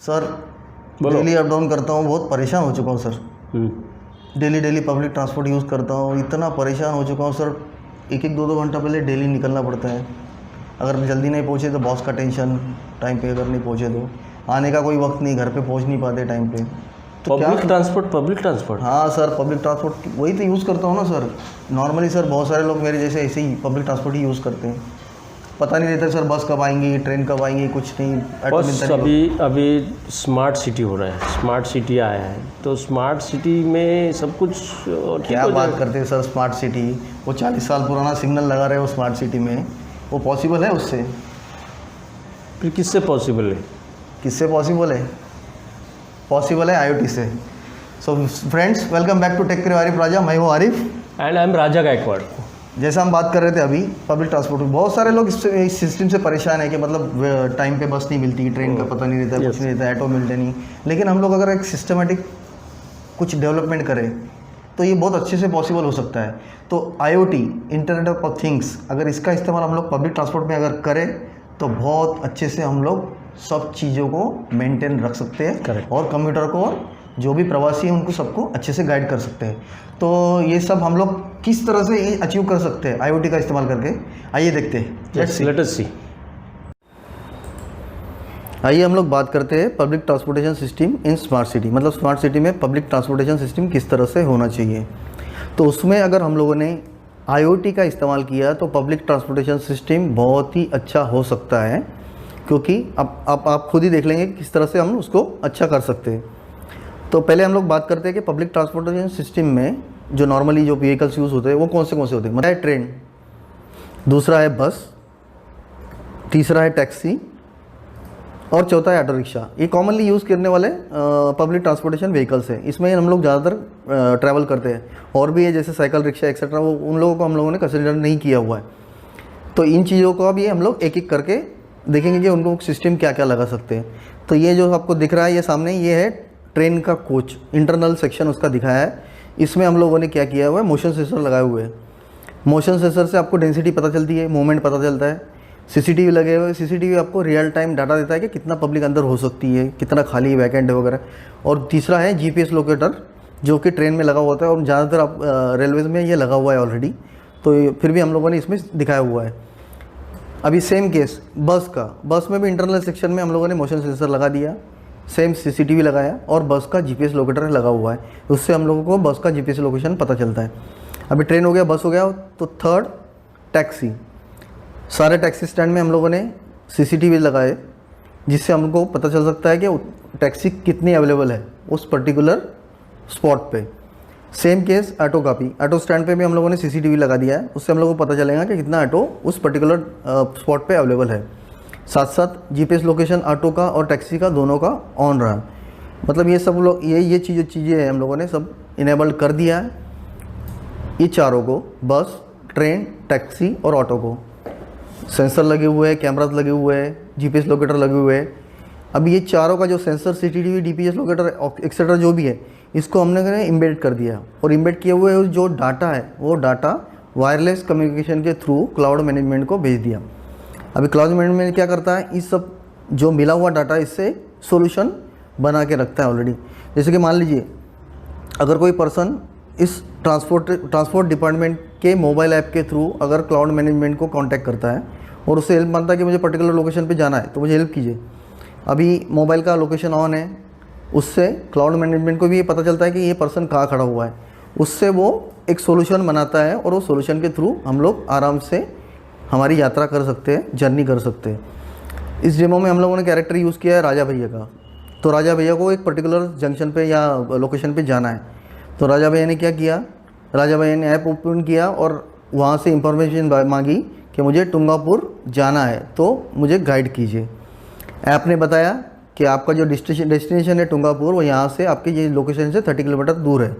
Sir बोलो। Daily up down करता हूँ, बहुत परेशान हो चुका हूँ sir. Daily public transport use करता हूँ, इतना परेशान हो चुका हूँ सर। एक एक दो घंटा पहले डेली निकलना पड़ता है। अगर जल्दी नहीं पहुँचे तो बॉस का टेंशन, टाइम पे अगर नहीं पहुँचे तो आने का कोई वक्त नहीं, घर पे पहुँच नहीं पाते टाइम पे। तो पब्लिक ट्रांसपोर्ट हाँ सर, पब्लिक ट्रांसपोर्ट वही तो यूज़ करता हूँ ना सर। नॉर्मली सर बहुत सारे लोग मेरे जैसे ऐसे ही पब्लिक ट्रांसपोर्ट ही यूज़ करते हैं। पता नहीं रहता सर बस कब आएंगी, ट्रेन कब आएंगी, कुछ नहीं। बस अभी स्मार्ट सिटी हो रहा है, स्मार्ट सिटी आया है, तो स्मार्ट सिटी में सब कुछ क्या बात करते हैं सर। स्मार्ट सिटी वो 40 साल पुराना सिग्नल लगा रहे हो स्मार्ट सिटी में, वो पॉसिबल है उससे? फिर किससे पॉसिबल है? किससे पॉसिबल है? पॉसिबल है IoT से। So friends, welcome back to tech career plaza. मैं हूँ Arif and I am Raja Gaikwad. जैसा हम बात कर रहे थे अभी पब्लिक ट्रांसपोर्ट, बहुत सारे लोग इस सिस्टम से परेशान है कि मतलब टाइम पे बस नहीं मिलती, ट्रेन का पता नहीं रहता, कुछ नहीं रहता, ऑटो मिलते नहीं। लेकिन हम लोग अगर एक सिस्टमेटिक कुछ डेवलपमेंट करें तो ये बहुत अच्छे से पॉसिबल हो सकता है। तो IoT, इंटरनेट ऑफ थिंग्स, अगर इसका इस्तेमाल हम लोग पब्लिक ट्रांसपोर्ट में अगर करें तो बहुत अच्छे से हम लोग सब चीज़ों को मेंटेन रख सकते हैं। Correct. और कंप्यूटर को और जो भी प्रवासी हैं उनको सबको अच्छे से गाइड कर सकते हैं। तो ये सब हम लोग किस तरह से अचीव कर सकते हैं IoT का इस्तेमाल करके, आइए देखते हैं। लेट अस सी। आइए हम लोग बात करते हैं public transportation system in smart city. मतलब स्मार्ट सिटी में पब्लिक ट्रांसपोर्टेशन सिस्टम किस तरह से होना चाहिए। तो उसमें अगर हम लोगों ने IoT का इस्तेमाल किया तो पब्लिक ट्रांसपोर्टेशन सिस्टम बहुत ही अच्छा हो सकता है, क्योंकि अब आप खुद ही देख लेंगे किस तरह से हम उसको अच्छा कर सकते हैं। तो पहले हम लोग बात करते हैं कि पब्लिक ट्रांसपोर्टेशन सिस्टम में जो नॉर्मली जो व्हीकल्स यूज़ होते हैं वो कौन से होते हैं। मतलब है ट्रेन, दूसरा है बस, तीसरा है टैक्सी और चौथा है ऑटो रिक्शा। ये कॉमनली यूज़ करने वाले पब्लिक ट्रांसपोर्टेशन व्हीकल्स हैं। इसमें हम लोग ज़्यादातर ट्रैवल करते हैं। और भी है जैसे साइकिल, रिक्शा एक्सेट्रा, वो उन लोगों को हम लोगों ने कंसिडर नहीं किया हुआ है। तो इन चीज़ों को अब ये हम लोग एक एक करके देखेंगे कि उनको सिस्टम क्या क्या लगा सकते हैं। तो ये जो आपको दिख रहा है ये सामने, ये है ट्रेन का कोच, इंटरनल सेक्शन उसका दिखाया है। इसमें हम लोगों ने क्या किया हुआ है, मोशन सेंसर लगाए हुए हैं। मोशन सेंसर से आपको डेंसिटी पता चलती है, मूवमेंट पता चलता है। CCTV लगे हुए हैं। CCTV आपको रियल टाइम डाटा देता है कि कितना पब्लिक अंदर हो सकती है, कितना खाली वैकेंट है वगैरह। और तीसरा है GPS लोकेटर, जो कि ट्रेन में लगा हुआ होता है और ज़्यादातर आप रेलवेज़ में ये लगा हुआ है ऑलरेडी। तो फिर भी हम लोगों ने इसमें दिखाया हुआ है। अभी सेम केस बस का, बस में भी इंटरनल सेक्शन में हम लोगों ने मोशन सेंसर लगा दिया, सेम CCTV लगाया और बस का GPS लोकेटर लगा हुआ है। उससे हम लोगों को बस का GPS लोकेशन पता चलता है। अभी ट्रेन हो गया, बस हो गया, तो थर्ड टैक्सी। सारे टैक्सी स्टैंड में हम लोगों ने CCTV लगाए, जिससे हमको पता चल सकता है कि टैक्सी कितनी अवेलेबल है उस पर्टिकुलर स्पॉट पे। सेम केस ऑटो का भी, ऑटो स्टैंड पे भी हम लोगों ने CCTV लगा दिया है। उससे हम लोगों को पता चलेगा कि कितना ऑटो उस पर्टिकुलर स्पॉट पे अवेलेबल है। साथ साथ GPS लोकेशन ऑटो का और टैक्सी का दोनों का ऑन रहा। मतलब ये सब लोग ये चीज़ें हैं हम लोगों ने सब इनेबल्ड कर दिया है। ये चारों को, बस, ट्रेन, टैक्सी और ऑटो को सेंसर लगे हुए हैं, कैमराज लगे हुए हैं, GPS लोकेटर लगे हुए हैं। अब ये चारों का जो sensor, CCTV, DPS locator etcetera जो भी है, इसको हमने इम्बेड कर दिया। और इम्बेड किए हुए जो डाटा है वो डाटा वायरलेस कम्युनिकेशन के थ्रू क्लाउड मैनेजमेंट को भेज दिया। अभी क्लाउड मैनेजमेंट क्या करता है, इस सब जो मिला हुआ डाटा इससे सॉल्यूशन बना के रखता है ऑलरेडी। जैसे कि मान लीजिए अगर कोई पर्सन इस ट्रांसपोर्ट डिपार्टमेंट के मोबाइल ऐप के थ्रू अगर क्लाउड मैनेजमेंट को कांटेक्ट करता है और उससे हेल्प मांगता है कि मुझे पर्टिकुलर लोकेशन पे जाना है तो मुझे हेल्प कीजिए। अभी मोबाइल का लोकेशन ऑन है, उससे क्लाउड मैनेजमेंट को भी ये पता चलता है कि ये पर्सन कहाँ खड़ा हुआ है। उससे वो एक सोल्यूशन बनाता है और वो सोल्यूशन के थ्रू हम लोग आराम से हमारी यात्रा कर सकते हैं, जर्नी कर सकते हैं। इस डेमो में हम लोगों ने कैरेक्टर यूज़ किया है राजा भैया का। तो राजा भैया को एक पर्टिकुलर जंक्शन पे या लोकेशन पे जाना है। तो राजा भैया ने क्या किया, राजा भैया ने ऐप ओपन किया और वहाँ से इंफॉर्मेशन मांगी कि मुझे टुंगापुर जाना है तो मुझे गाइड कीजिए। ऐप ने बताया कि आपका जो डेस्टिनेशन है टुंगापुर, वो यहाँ से आपके ये लोकेशन से 30 किलोमीटर दूर है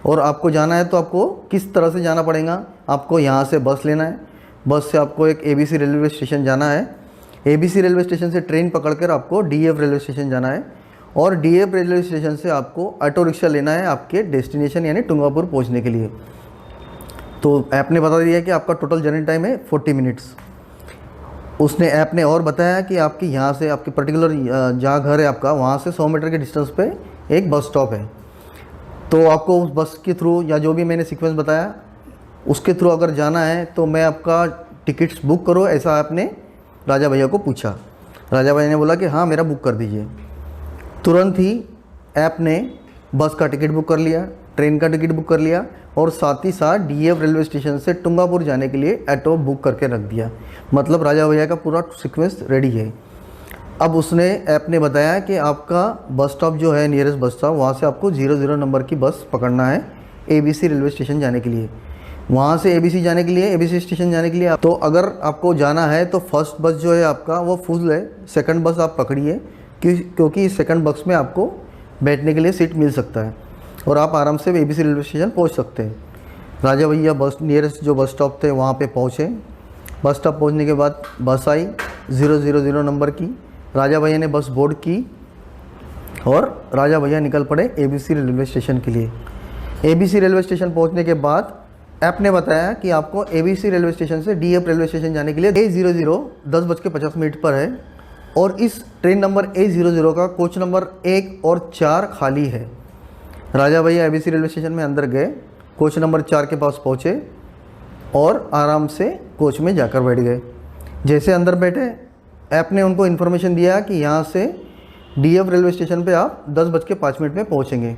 और आपको जाना है तो आपको किस तरह से जाना पड़ेगा। आपको यहाँ से बस लेना है, बस से आपको एक ABC रेलवे स्टेशन जाना है, ABC रेलवे स्टेशन से ट्रेन पकड़कर आपको DF रेलवे स्टेशन जाना है और DF रेलवे स्टेशन से आपको ऑटो रिक्शा लेना है आपके डेस्टिनेशन यानी टुंगापुर पहुंचने के लिए। तो ऐप ने बता दिया कि आपका टोटल जर्नी टाइम है 40 मिनट्स। उसने ऐप ने और बताया कि आपके यहाँ से आपके पर्टिकुलर जहाँ घर है आपका वहाँ से 100 मीटर के डिस्टेंस पे एक बस स्टॉप है। तो आपको उस बस के थ्रू या जो भी मैंने सीक्वेंस बताया उसके थ्रू अगर जाना है तो मैं आपका टिकट्स बुक करो, ऐसा आपने राजा भैया को पूछा। राजा भैया ने बोला कि हाँ मेरा बुक कर दीजिए। तुरंत ही ऐप ने बस का टिकट बुक कर लिया, ट्रेन का टिकट बुक कर लिया और साथ ही साथ डीएफ रेलवे स्टेशन से टुंगापुर जाने के लिए ऑटो बुक करके रख दिया। मतलब राजा भैया का पूरा सीक्वेंस रेडी है। अब उसने ऐप ने बताया कि आपका बस स्टॉप जो है नियरेस्ट बस स्टॉप, वहाँ से आपको 00 नंबर की बस पकड़ना है एबीसी रेलवे स्टेशन जाने के लिए। वहाँ से एबीसी जाने के लिए, एबीसी स्टेशन जाने के लिए तो अगर आपको जाना है तो फर्स्ट बस जो है आपका वो फुल है, सेकंड बस आप पकड़िए क्योंकि सेकंड बस में आपको बैठने के लिए सीट मिल सकता है और आप आराम से एबीसी रेलवे स्टेशन पहुँच सकते हैं। राजा भैया बस नियरेस्ट जो बस स्टॉप थे वहाँ पे पहुँचे। बस स्टॉप पहुँचने के बाद बस आई 000 नंबर की। राजा भैया ने बस बोर्ड की और राजा भैया निकल पड़े एबीसी रेलवे स्टेशन के लिए। एबीसी रेलवे स्टेशन पहुँचने के बाद ऐप ने बताया कि आपको एबीसी रेलवे स्टेशन से डीएफ रेलवे स्टेशन जाने के लिए A00 10:50 पर है और इस ट्रेन नंबर A00 का कोच नंबर 1 और 4 खाली है। राजा भैया एबीसी रेलवे स्टेशन में अंदर गए, कोच नंबर 4 के पास पहुँचे और आराम से कोच में जाकर बैठ गए। जैसे अंदर बैठे ऐप ने उनको इन्फॉर्मेशन दिया कि यहाँ से डीएफ रेलवे स्टेशन पे आप 10:05 में पहुँचेंगे।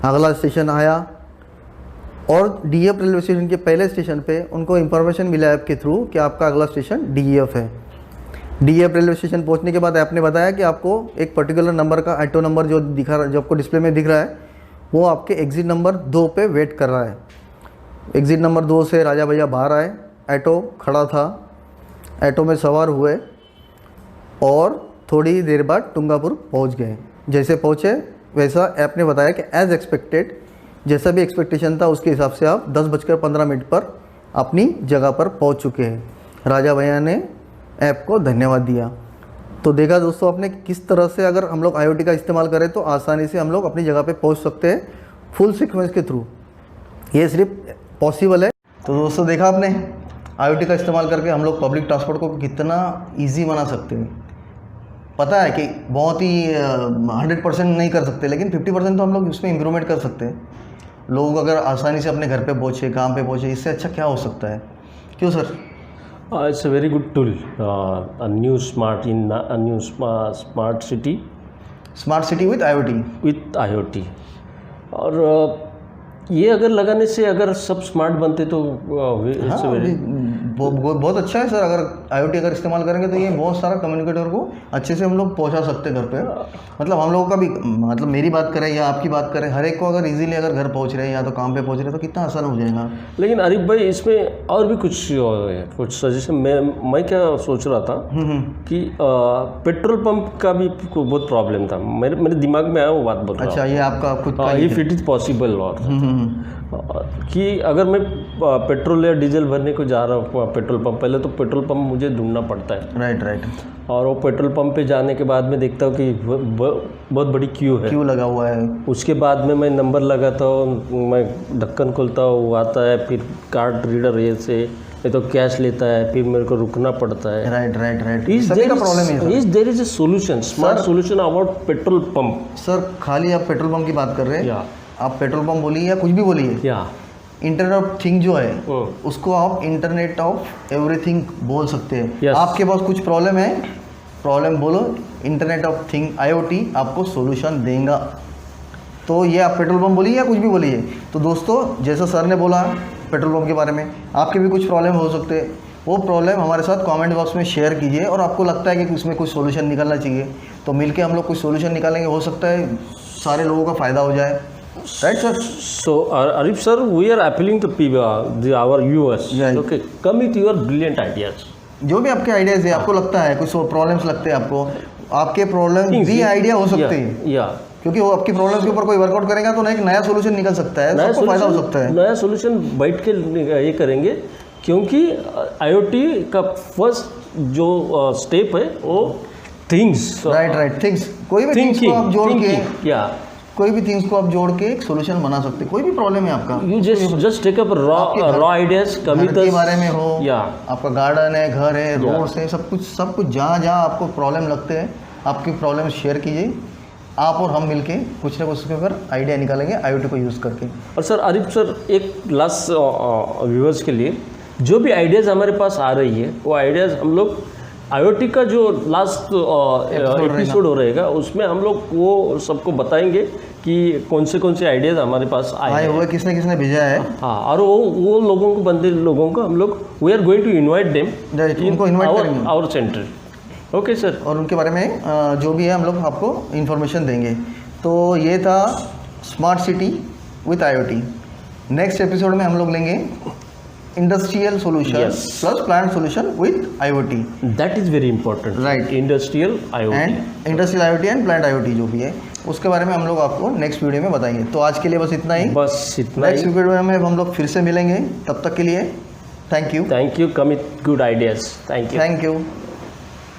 अगला स्टेशन आया और डीएफ रेलवे स्टेशन के पहले स्टेशन पे उनको इन्फॉर्मेशन मिला ऐप के थ्रू कि आपका अगला स्टेशन डीएफ है। डीएफ रेलवे स्टेशन पहुँचने के बाद ऐप ने बताया कि आपको एक पर्टिकुलर नंबर का ऑटो नंबर जो आपको डिस्प्ले में दिख रहा है वो आपके एग्ज़िट नंबर 2 पे वेट कर रहा है। एग्ज़िट नंबर 2 से राजा भैया बाहर आए, ऑटो खड़ा था, ऑटो में सवार हुए और थोड़ी देर बाद टुंगापुर पहुंच गए। जैसे पहुंचे वैसा ऐप ने बताया कि एज़ एक्सपेक्टेड, जैसा भी एक्सपेक्टेशन था उसके हिसाब से आप 10:15 पर अपनी जगह पर पहुंच चुके हैं। राजा भैया ने ऐप को धन्यवाद दिया। तो देखा दोस्तों आपने किस तरह से अगर हम लोग IoT का इस्तेमाल करें तो आसानी से हम लोग अपनी जगह पे पहुंच सकते हैं फुल सीक्वेंस के थ्रू। ये सिर्फ पॉसिबल है। तो दोस्तों देखा आपने IoT का इस्तेमाल करके हम लोग पब्लिक ट्रांसपोर्ट को कितना ईजी बना सकते हैं। पता है कि बहुत ही 100% नहीं कर सकते, लेकिन 50% तो हम लोग उसमें इम्प्रूवमेंट कर सकते हैं। लोग अगर आसानी से अपने घर पे पहुँचे, काम पे पहुँचे, इससे अच्छा क्या हो सकता है? क्यों sir? It's a very good tool, a new smart city. Smart city with IoT। With IoT. और ये अगर लगाने से अगर सब स्मार्ट बनते तो हाँ, बहुत अच्छा है सर। अगर IoT अगर इस्तेमाल करेंगे तो ये बहुत सारा कम्युनिकेटर को अच्छे से हम लोग पहुंचा सकते हैं घर पे। मतलब हम लोगों का भी, मतलब मेरी बात करें या आपकी बात करें, हर एक को अगर इजीली अगर घर पहुंच रहे हैं या तो काम पे पहुंच रहे हैं तो कितना आसान हो जाएगा। लेकिन आरिफ भाई इसमें और भी कुछ सजेशन मैं क्या सोच रहा था कि पेट्रोल पंप का भी बहुत प्रॉब्लम था। मेरे दिमाग में आया वो बात बोल रहा हूं। अच्छा, ये आपका खुद का इफ इट इज़ पॉसिबल और कि अगर मैं पेट्रोल या डीजल भरने को जा रहा हूँ पेट्रोल पंप, पहले तो पेट्रोल पंप मुझे ढूंढना पड़ता है। राइट। और वो पेट्रोल पंप पे जाने के बाद में देखता हूँ कि बहुत बड़ी क्यू लगा हुआ है। उसके बाद में मैं नंबर लगाता हूँ, मैं ढक्कन खोलता हूँ, वो आता है, फिर कार्ड रीडर ये से ये तो कैश लेता है, फिर मेरे को रुकना पड़ता है। राइट। सभी का प्रॉब्लम है। There is a solution, smart solution about petrol pump. Sir खाली आप पेट्रोल पंप की बात कर रहे हैं, आप पेट्रोल पंप बोलिए या कुछ भी बोलिए, इंटरनेट ऑफ थिंग जो है उसको आप इंटरनेट ऑफ एवरीथिंग बोल सकते हैं। आपके पास कुछ प्रॉब्लम है, प्रॉब्लम बोलो, इंटरनेट ऑफ थिंग IoT आपको सॉल्यूशन देगा। तो ये आप पेट्रोल पंप बोलिए या कुछ भी बोलिए। तो दोस्तों जैसा सर ने बोला पेट्रोल पंप के बारे में, आपके भी कुछ प्रॉब्लम हो सकते हैं, वो प्रॉब्लम हमारे साथ कमेंट बॉक्स में शेयर कीजिए। और आपको लगता है कि उसमें कुछ सॉल्यूशन निकलना चाहिए तो मिलके हम लोग कुछ सॉल्यूशन निकालेंगे, हो सकता है सारे लोगों का फ़ायदा हो जाए। Right, sir? So, Arif sir, we are appealing to our viewers. Okay, come with your brilliant ideas. जो भी आपके आइडियाज़ है, आपको लगता है कुछ प्रॉब्लम्स लगते हैं आपके प्रॉब्लम भी आइडिया हो सकते हैं। क्योंकि वो आपकी प्रॉब्लम्स के ऊपर कोई वर्कआउट करेगा तो एक नया सोल्यूशन निकल सकता है, सबको फायदा हो सकता है। नया सोल्यूशन बैठ के ये करेंगे, क्योंकि IoT का फर्स्ट जो स्टेप है वो थिंग्स। राइट थिंग्स, कोई भी थिंग्स को आप जोड़ के कोई भी थिंग्स को आप जोड़ के एक सोल्यूशन बना सकते हैं। कोई भी प्रॉब्लम है आपका, you just take up raw ideas, कभी घर के बारे में हो, या आपका गार्डन है, घर है, रोड्स है, सब कुछ जहाँ जहाँ आपको प्रॉब्लम लगते हैं, आपकी प्रॉब्लम शेयर कीजिए। आप और हम मिलके कुछ ना कुछ उसके ऊपर आइडिया निकालेंगे IoT को यूज़ करके। और सर आरिफ सर, एक लास्ट व्यूअर्स के लिए, जो भी आइडियाज़ हमारे पास आ रही है वो आइडियाज़ हम लोग IoT का जो लास्ट एपिसोड हो रहेगा उसमें हम लोग वो सबको बताएंगे कि कौन से आइडियाज़ हमारे पास आए हुए, किसने किसने भेजा है। हाँ, और वो लोगों को, बंदे लोगों को हम लोग we are going to invite them उनको इन्वाइट करेंगे आवर सेंटर। ओके सर, और उनके बारे में जो भी है हम लोग आपको इन्फॉर्मेशन देंगे। तो ये था smart city with IoT। Next episode में हम लोग लेंगे industrial solution plus plant solution with IoT। That is very important, right. Industrial IoT and plant IoT जो भी है उसके बारे में हम लोग आपको नेक्स्ट वीडियो में बताएंगे। तो आज के लिए बस इतना ही। नेक्स्ट वीडियो में हम लोग फिर से मिलेंगे, तब तक के लिए thank you. Commit good ideas. Thank you.